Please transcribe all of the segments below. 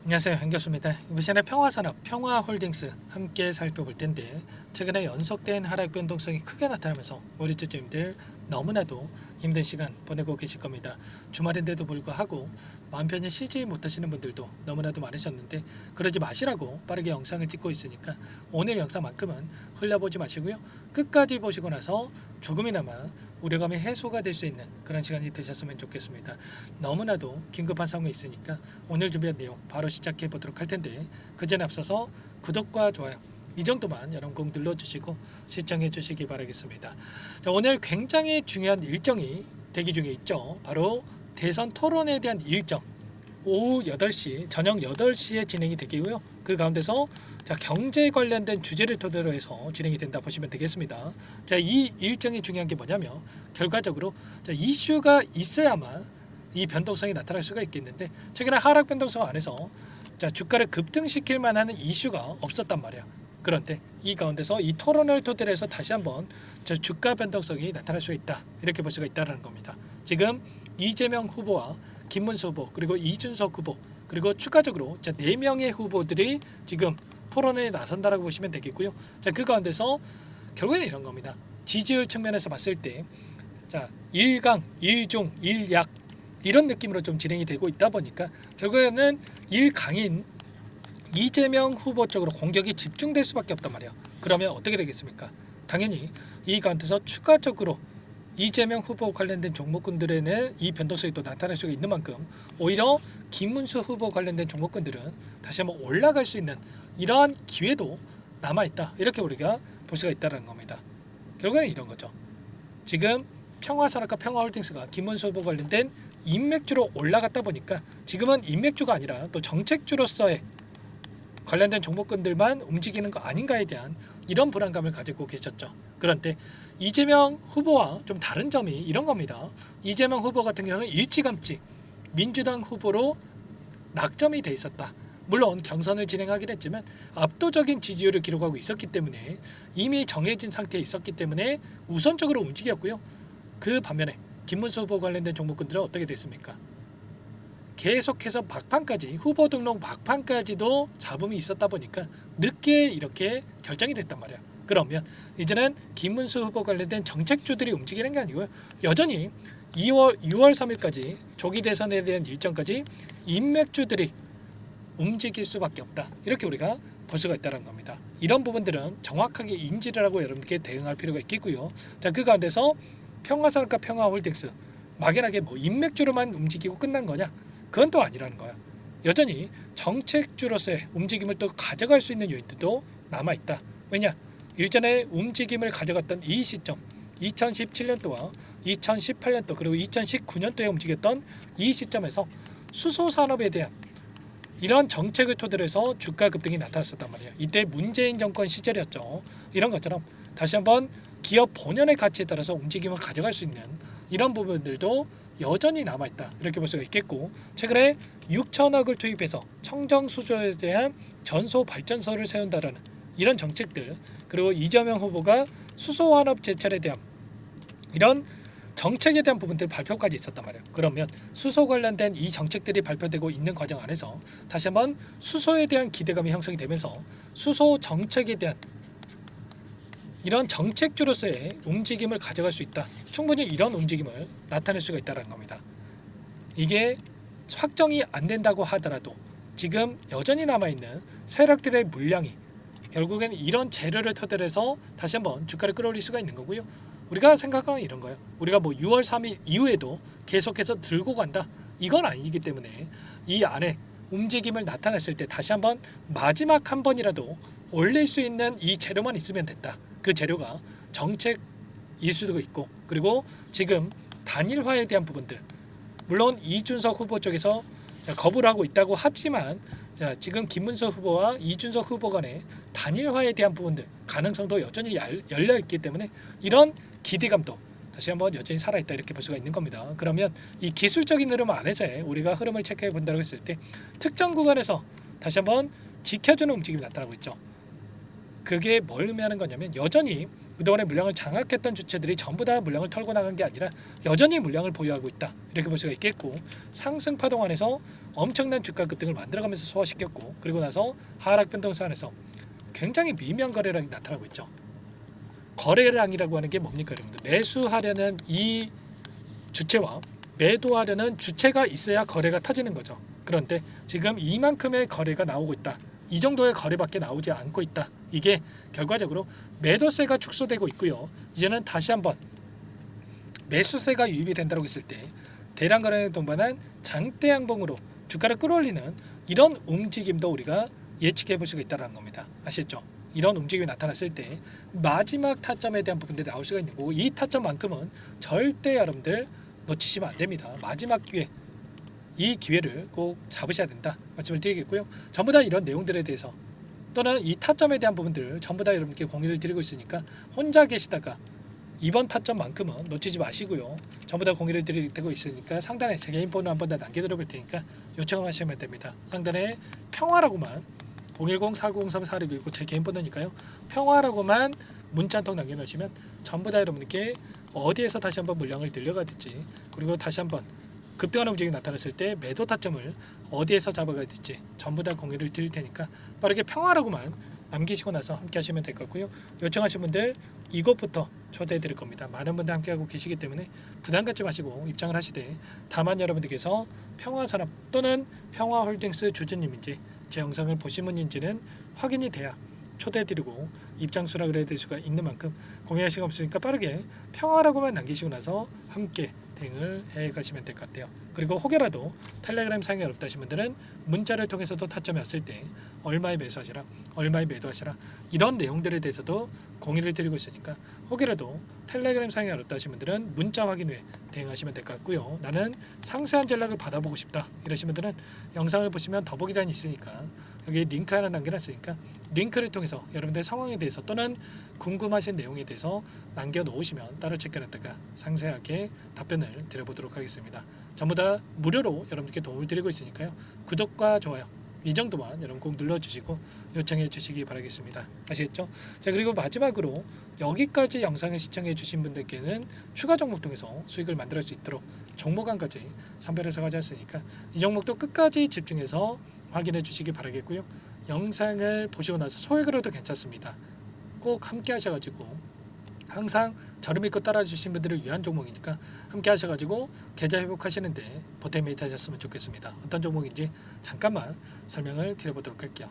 안녕하세요, 한교수입니다. 이번 시간에 평화산업, 평화홀딩스 함께 살펴볼 텐데 최근에 연속된 하락 변동성이 크게 나타나면서 우리 주주님들 너무나도 힘든 시간 보내고 계실 겁니다. 주말인데도 불구하고 마음 편히 쉬지 못하시는 분들도 너무나도 많으셨는데 그러지 마시라고 빠르게 영상을 찍고 있으니까 오늘 영상만큼은 흘려보지 마시고요. 끝까지 보시고 나서 조금이나마 우려감이 해소가 될 수 있는 그런 시간이 되셨으면 좋겠습니다. 너무나도 긴급한 상황이 있으니까 오늘 준비한 내용 바로 시작해 보도록 할 텐데 그 전에 앞서서 구독과 좋아요 이 정도만 여러분 꼭 눌러주시고 시청해 주시기 바라겠습니다. 자, 오늘 굉장히 중요한 일정이 대기 중에 있죠. 바로 대선 토론에 대한 일정 오후 8시 저녁 8시에 진행이 되고요. 그 가운데서 자, 경제 관련된 주제를 토대로 해서 진행이 된다 보시면 되겠습니다. 자, 이 일정이 중요한 게 뭐냐면 결과적으로 자, 이슈가 있어야만 이 변동성이 나타날 수가 있겠는데 최근에 하락 변동성 안에서 자, 주가를 급등시킬 만한 이슈가 없었단 말이야. 그런데 이 가운데서 이 토론을 토대로 해서 다시 한번 저 주가 변동성이 나타날 수 있다. 이렇게 볼 수가 있다는 겁니다. 지금 이재명 후보와 김문수 후보 그리고 이준석 후보 그리고 추가적으로 자, 4명의 후보들이 지금 토론에 나선다라고 보시면 되겠고요. 자, 그 가운데서 결국에는 이런 겁니다. 지지율 측면에서 봤을 때 자, 1강, 1중, 1약 이런 느낌으로 좀 진행이 되고 있다 보니까 결국에는 1강인 이재명 후보 쪽으로 공격이 집중될 수밖에 없단 말이야. 그러면 어떻게 되겠습니까? 당연히 이 가운데서 추가적으로 이재명 후보 관련된 종목군들에는 이 변동성이 또 나타날 수가 있는 만큼 오히려 김문수 후보 관련된 종목군들은 다시 한번 올라갈 수 있는 이러한 기회도 남아있다. 이렇게 우리가 볼 수가 있다는 겁니다. 결국에는 이런 거죠. 지금 평화산업과 평화홀딩스가 김문수 후보 관련된 인맥주로 올라갔다 보니까 지금은 인맥주가 아니라 또 정책주로서의 관련된 종목군들만 움직이는 거 아닌가에 대한 이런 불안감을 가지고 계셨죠. 그런데 이재명 후보와 좀 다른 점이 이런 겁니다. 이재명 후보 같은 경우는 일찌감치 민주당 후보로 낙점이 돼 있었다. 물론 경선을 진행하긴 했지만 압도적인 지지율을 기록하고 있었기 때문에 이미 정해진 상태에 있었기 때문에 우선적으로 움직였고요. 그 반면에 김문수 후보 관련된 종목군들은 어떻게 됐습니까? 계속해서 막판까지 후보 등록 막판까지도 잡음이 있었다 보니까 늦게 이렇게 결정이 됐단 말이야. 그러면 이제는 김문수 후보 관련된 정책주들이 움직이는 게 아니고요. 여전히 6월 3일까지 조기 대선에 대한 일정까지 인맥주들이 움직일 수밖에 없다. 이렇게 우리가 볼 수가 있다는 겁니다. 이런 부분들은 정확하게 인지를 하고 여러분께 대응할 필요가 있겠고요. 자, 그 가운데서 평화산업과 평화홀딩스 막연하게 뭐 인맥주로만 움직이고 끝난 거냐? 그건 또 아니라는 거야. 여전히 정책주로서의 움직임을 또 가져갈 수 있는 요인들도 남아있다. 왜냐? 일전에 움직임을 가져갔던 이 시점 2017년도와 2018년도 그리고 2019년도에 움직였던 이 시점에서 수소산업에 대한 이런 정책을 토대로 해서 주가 급등이 나타났었단 말이에요. 이때 문재인 정권 시절이었죠. 이런 것처럼 다시 한번 기업 본연의 가치에 따라서 움직임을 가져갈 수 있는 이런 부분들도 여전히 남아있다. 이렇게 볼 수가 있겠고 최근에 6천억을 투입해서 청정수소에 대한 전소발전소를 세운다라는 이런 정책들 그리고 이재명 후보가 수소환업 제철에 대한 이런 정책에 대한 부분들 발표까지 있었단 말이에요. 그러면 수소 관련된 이 정책들이 발표되고 있는 과정 안에서 다시 한번 수소에 대한 기대감이 형성이 되면서 수소 정책에 대한 이런 정책주로서의 움직임을 가져갈 수 있다. 충분히 이런 움직임을 나타낼 수가 있다는 겁니다. 이게 확정이 안 된다고 하더라도 지금 여전히 남아있는 세력들의 물량이 결국엔 이런 재료를 토대로 해서 다시 한번 주가를 끌어올릴 수가 있는 거고요. 우리가 생각하는 이런 거예요. 우리가 뭐 6월 3일 이후에도 계속해서 들고 간다. 이건 아니기 때문에 이 안에 움직임을 나타냈을 때 다시 한번 마지막 한 번이라도 올릴 수 있는 이 재료만 있으면 된다. 그 재료가 정책일 수도 있고 그리고 지금 단일화에 대한 부분들 물론 이준석 후보 쪽에서 거부를 하고 있다고 하지만 자, 지금 김문수 후보와 이준석 후보 간의 단일화에 대한 부분들 가능성도 여전히 열려 있기 때문에 이런 기대감도 다시 한번 여전히 살아있다 이렇게 볼 수가 있는 겁니다. 그러면 이 기술적인 흐름 안에서의 우리가 흐름을 체크해 본다고 했을 때 특정 구간에서 다시 한번 지켜주는 움직임이 나타나고 있죠. 그게 뭘 의미하는 거냐면 여전히 그동안에 물량을 장악했던 주체들이 전부 다 물량을 털고 나간 게 아니라 여전히 물량을 보유하고 있다, 이렇게 볼 수가 있겠고, 상승 파동 안에서 엄청난 주가 급등을 만들어가면서 소화시켰고, 그리고 나서 하락 변동성 안에서 굉장히 미미한 거래량이 나타나고 있죠. 거래량이라고 하는 게 뭡니까 여러분들? 매수하려는 이 주체와 매도하려는 주체가 있어야 거래가 터지는 거죠. 그런데 지금 이만큼의 거래가 나오고 있다, 이 정도의 거래밖에 나오지 않고 있다. 이게 결과적으로 매도세가 축소되고 있고요. 이제는 다시 한번 매수세가 유입이 된다고 했을 때 대량 거래에 동반한 장대 양봉으로 주가를 끌어올리는 이런 움직임도 우리가 예측해 볼 수가 있다는 겁니다. 아시겠죠? 이런 움직임이 나타났을 때 마지막 타점에 대한 부분들이 나올 수가 있는 거고, 이 타점만큼은 절대 여러분들 놓치시면 안 됩니다. 마지막 기회, 이 기회를 꼭 잡으셔야 된다 말씀을 드리겠고요. 전부 다 이런 내용들에 대해서 또는 이 타점에 대한 부분들을 전부 다 여러분께 공유를 드리고 있으니까 혼자 계시다가 이번 타점만큼은 놓치지 마시고요. 전부 다 공유를 드리고 있으니까 상단에 제 개인 번호 한번 더 남겨드려 볼 테니까 요청하시면 됩니다. 상단에 평화라고만 010-4903-4619 제 개인 번호니까요. 평화라고만 문자 한 통 남겨놓으시면 전부 다 여러분께 어디에서 다시 한번 물량을 들려가든지, 그리고 다시 한번 급등하는 움직임이 나타났을 때 매도 타점을 어디에서 잡아가야 될지 전부 다 공유를 드릴 테니까 빠르게 평화라고만 남기시고 나서 함께 하시면 될 것 같고요. 요청하신 분들 이것부터 초대해 드릴 겁니다. 많은 분들 함께 하고 계시기 때문에 부담 갖지 마시고 입장을 하시되, 다만 여러분들께서 평화산업 또는 평화홀딩스 주주님인지 제 영상을 보신 분인지는 확인이 돼야 초대해드리고 입장 수락을 해드릴 수가 있는 만큼 공유할 시간 없으니까 빠르게 평화라고만 남기시고 나서 함께 대응을 해 가시면 될 것 같아요. 그리고 혹여라도 텔레그램 사용이 어렵다 하신 분들은 문자를 통해서도 타점이 왔을 때 얼마에 매수하시라, 얼마에 매도하시라, 이런 내용들에 대해서도 공유를 드리고 있으니까 혹여라도 텔레그램 사용이 어렵다 하신 분들은 문자 확인 후에 대응하시면 될 것 같고요. 나는 상세한 전략을 받아보고 싶다 이러신 분들은 영상을 보시면 더보기란이 있으니까 여기 링크 하나 남겨놨으니까 링크를 통해서 여러분들의 상황에 대해서 또는 궁금하신 내용에 대해서 남겨놓으시면 따로 체크해놨다가 상세하게 답변을 드려보도록 하겠습니다. 전부 다 무료로 여러분들께 도움을 드리고 있으니까요. 구독과 좋아요 이 정도만 여러분 꼭 눌러주시고 요청해 주시기 바라겠습니다. 아시겠죠? 자, 그리고 마지막으로 여기까지 영상을 시청해 주신 분들께는 추가 종목 통해서 수익을 만들 수 있도록 종목안까지 선별해서 가져왔으니까 이 종목도 끝까지 집중해서 확인해 주시기 바라겠고요. 영상을 보시고 나서 소액으로도 괜찮습니다. 꼭 함께 하셔가지고 항상 저를 믿고 따라 주신 분들을 위한 종목이니까 함께 하셔가지고 계좌 회복하시는데 보탬이 되셨으면 좋겠습니다. 어떤 종목인지 잠깐만 설명을 드려보도록 할게요.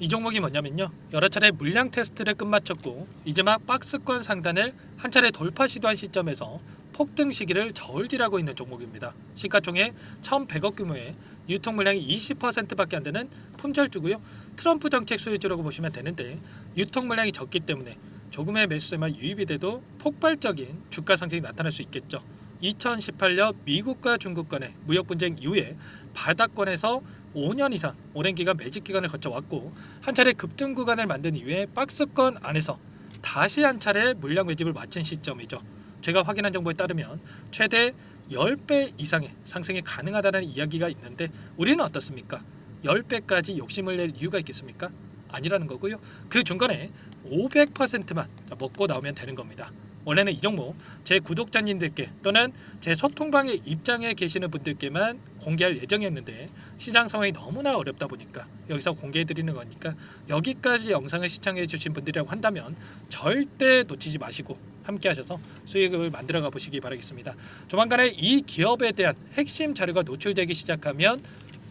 이 종목이 뭐냐면요, 여러 차례 물량 테스트를 끝마쳤고 이제 막 박스권 상단을 한 차례 돌파 시도한 시점에서 폭등 시기를 저울질하고 있는 종목입니다. 시가총액 1,100억 규모의 유통 물량이 20%밖에 안 되는 품절주고요. 트럼프 정책 수혜주라고 보시면 되는데, 유통 물량이 적기 때문에 조금의 매수세만 유입이 돼도 폭발적인 주가 상승이 나타날 수 있겠죠. 2018년 미국과 중국 간의 무역 분쟁 이후에 바닥권에서 5년 이상 오랜 기간 매집 기간을 거쳐왔고, 한 차례 급등 구간을 만든 이후에 박스권 안에서 다시 한 차례 물량 매집을 마친 시점이죠. 제가 확인한 정보에 따르면 최대 10배 이상의 상승이 가능하다는 이야기가 있는데, 우리는 어떻습니까? 10배까지 욕심을 낼 이유가 있겠습니까? 아니라는 거고요. 그 중간에 500%만 먹고 나오면 되는 겁니다. 원래는 이 종목 제 구독자님들께 또는 제 소통방에 입장에 계시는 분들께만 공개할 예정이었는데, 시장 상황이 너무나 어렵다 보니까 여기서 공개해 드리는 거니까 여기까지 영상을 시청해 주신 분들이라고 한다면 절대 놓치지 마시고 함께 하셔서 수익을 만들어 가 보시기 바라겠습니다. 조만간에 이 기업에 대한 핵심 자료가 노출되기 시작하면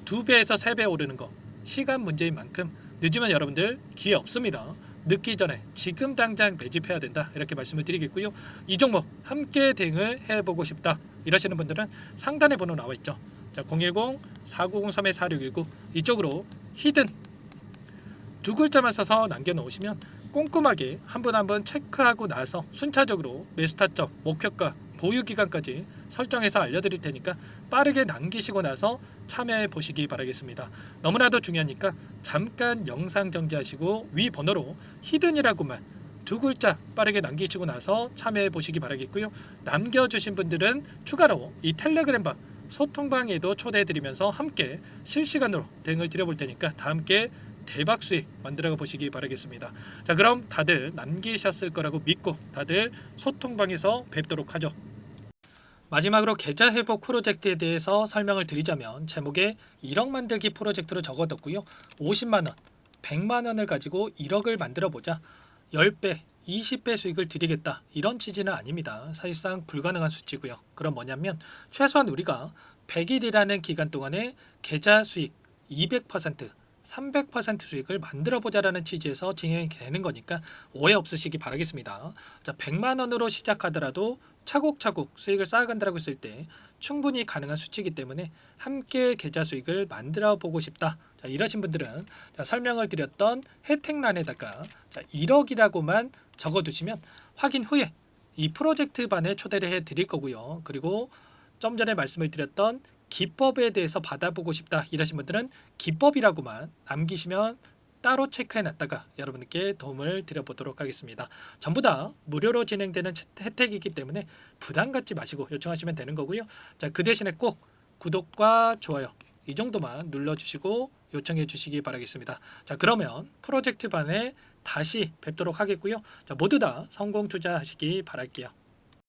2배에서 3배 오르는 거 시간 문제인 만큼 늦으면 여러분들 기회 없습니다. 늦기 전에 지금 당장 매집해야 된다 이렇게 말씀을 드리겠고요. 이 종목 함께 대응을 해보고 싶다 이러시는 분들은 상단에 번호 나와 있죠. 자, 010-4903-4619 이쪽으로 히든 두 글자만 써서 남겨놓으시면 꼼꼼하게 한 분 한 분 체크하고 나서 순차적으로 매수 타점, 목표가, 보유 기간까지 설정해서 알려드릴 테니까 빠르게 남기시고 나서 참여해 보시기 바라겠습니다. 너무나도 중요하니까 잠깐 영상 정지하시고 위 번호로 히든이라고만 두 글자 빠르게 남기시고 나서 참여해 보시기 바라겠고요. 남겨주신 분들은 추가로 이 텔레그램방 소통방에도 초대해 드리면서 함께 실시간으로 대응을 드려볼 테니까 다 함께 대박 수익 만들어 보시기 바라겠습니다. 자, 그럼 다들 남기셨을 거라고 믿고 다들 소통방에서 뵙도록 하죠. 마지막으로 계좌 회복 프로젝트에 대해서 설명을 드리자면 제목에 1억 만들기 프로젝트로 적어뒀고요. 50만 원, 100만 원을 가지고 1억을 만들어 보자. 10배, 20배 수익을 드리겠다. 이런 취지는 아닙니다. 사실상 불가능한 수치고요. 그럼 뭐냐면 최소한 우리가 100일이라는 기간 동안에 계좌 수익 200%, 300% 수익을 만들어 보자라는 취지에서 진행이 되는 거니까 오해 없으시기 바라겠습니다. 자, 100만 원으로 시작하더라도 차곡차곡 수익을 쌓아간다고 했을 때 충분히 가능한 수치이기 때문에 함께 계좌 수익을 만들어 보고 싶다. 자, 이러신 분들은 자, 설명을 드렸던 혜택란에다가 자, 1억이라고만 적어두시면 확인 후에 이 프로젝트 반에 초대를 해 드릴 거고요. 그리고 좀 전에 말씀을 드렸던 기법에 대해서 받아보고 싶다 이러신 분들은 기법이라고만 남기시면 따로 체크해 놨다가 여러분께 도움을 드려보도록 하겠습니다. 전부 다 무료로 진행되는 혜택이기 때문에 부담 갖지 마시고 요청하시면 되는 거고요. 자, 그 대신에 꼭 구독과 좋아요 이 정도만 눌러주시고 요청해 주시기 바라겠습니다. 자, 그러면 프로젝트 반에 다시 뵙도록 하겠고요. 자, 모두 다 성공 투자하시기 바랄게요.